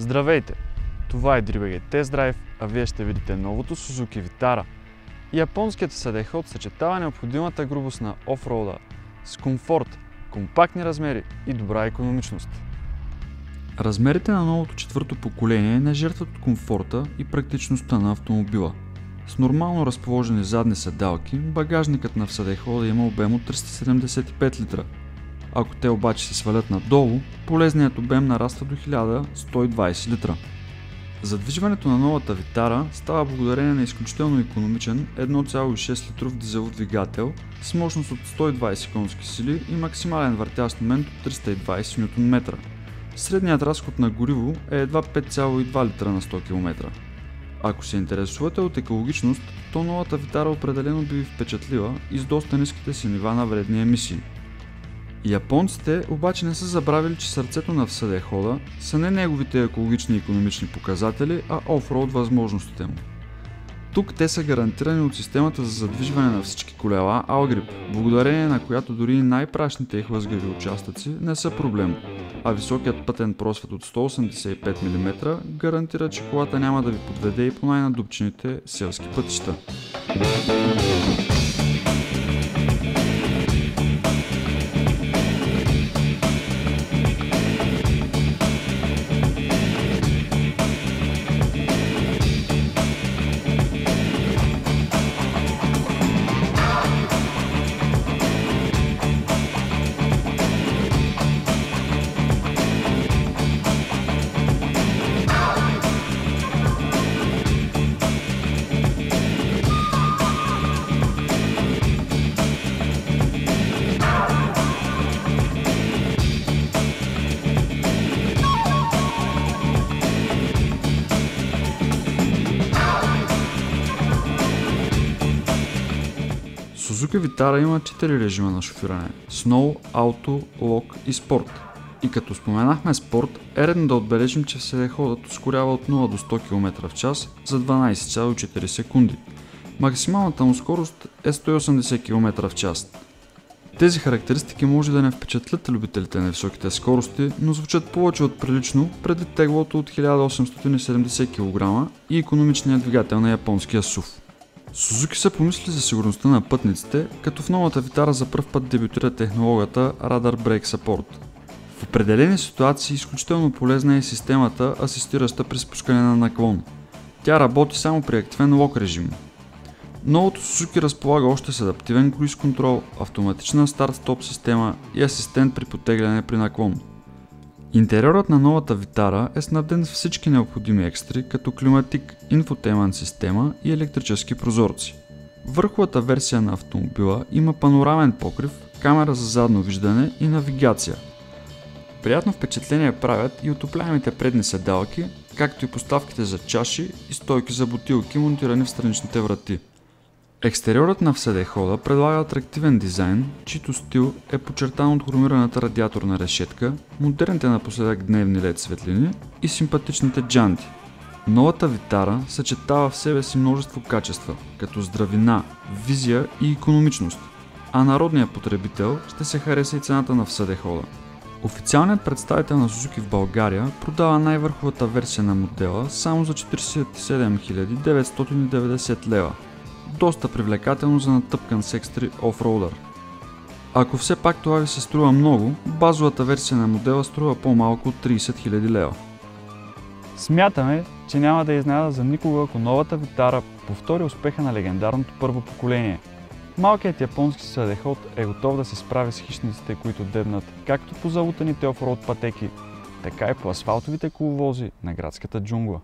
Здравейте! Това е DriBG Test Drive, а вие ще видите новото Suzuki Vitara. Японският седеход съчетава необходимата грубост на офроуда с комфорт, компактни размери и добра икономичност. Размерите на новото четвърто поколение не жертват от комфорта и практичността на автомобила. С нормално разположени задни седалки, багажникът на седехода има обем от 375 литра. Ако те обаче се свалят надолу, полезният обем нараства до 1120 литра. Задвижването на новата Vitara става благодарение на изключително икономичен 1,6 литров дизелов двигател с мощност от 120 конски сили и максимален въртящ момент от 320 Нм. Средният разход на гориво е едва 5,2 литра на 100 км. Ако се интересувате от екологичност, то новата Vitara определено би ви впечатлила и с доста ниските си нива на вредни емисии. Японците обаче не са забравили, че сърцето на седехода са не неговите екологични и икономични показатели, а офроуд възможностите му. Тук те са гарантирани от системата за задвижване на всички колела Allgrip, благодарение на която дори и най-прашните и хлъзгави участъци не са проблем, а високият пътен просвет от 185 мм гарантира, че колата няма да ви подведе и по най-надупчените селски пътища. Suzuki Vitara има 4 режима на шофиране – Snow, Auto, Lock и Sport. И като споменахме Sport, е редно да отбележим, че седеходът ускорява от 0 до 100 км в час за 12,4 секунди. Максималната му скорост е 180 км в час. Тези характеристики може да не впечатлят любителите на високите скорости, но звучат повече от прилично предвид теглото от 1870 кг и икономичният двигател на японския SUV. Suzuki са помисли за сигурността на пътниците, като в новата Vitara за пръв път дебютира технологията Radar Brake Support. В определени ситуации изключително полезна е системата, асистираща при спускане на наклон. Тя работи само при активен лок режим. Новото Suzuki разполага още с адаптивен круиз контрол, автоматична старт-стоп система и асистент при потегляне при наклон. Интериорът на новата Vitara е снабден с всички необходими екстри, като климатик, инфотеймент система и електрически прозорци. Върховата версия на автомобила има панорамен покрив, камера за задно виждане и навигация. Приятно впечатление правят и отопляемите предни седалки, както и поставките за чаши и стойки за бутилки, монтирани в страничните врати. Екстериорът на седехода предлага атрактивен дизайн, чийто стил е подчертан от хромираната радиаторна решетка, модерните напоследък дневни LED светлини и симпатичните джанти. Новата Vitara съчетава в себе си множество качества, като здравина, визия и икономичност, а народният потребител ще се хареса и цената на седехода. Официалният представител на Suzuki в България продава най-върховата версия на модела само за 47 990 лева. Доста привлекателно за натъпкан с екстри офроудър. Ако все пак това ви се струва много, базовата версия на модела струва по-малко от 30 000 лева. Смятаме, че няма да изненада за никога, ако новата Vitara повтори успеха на легендарното първо поколение. Малкият японски седеход е готов да се справи с хищниците, които дебнат както по залутаните офроуд пътеки, така и по асфалтовите коловози на градската джунгла.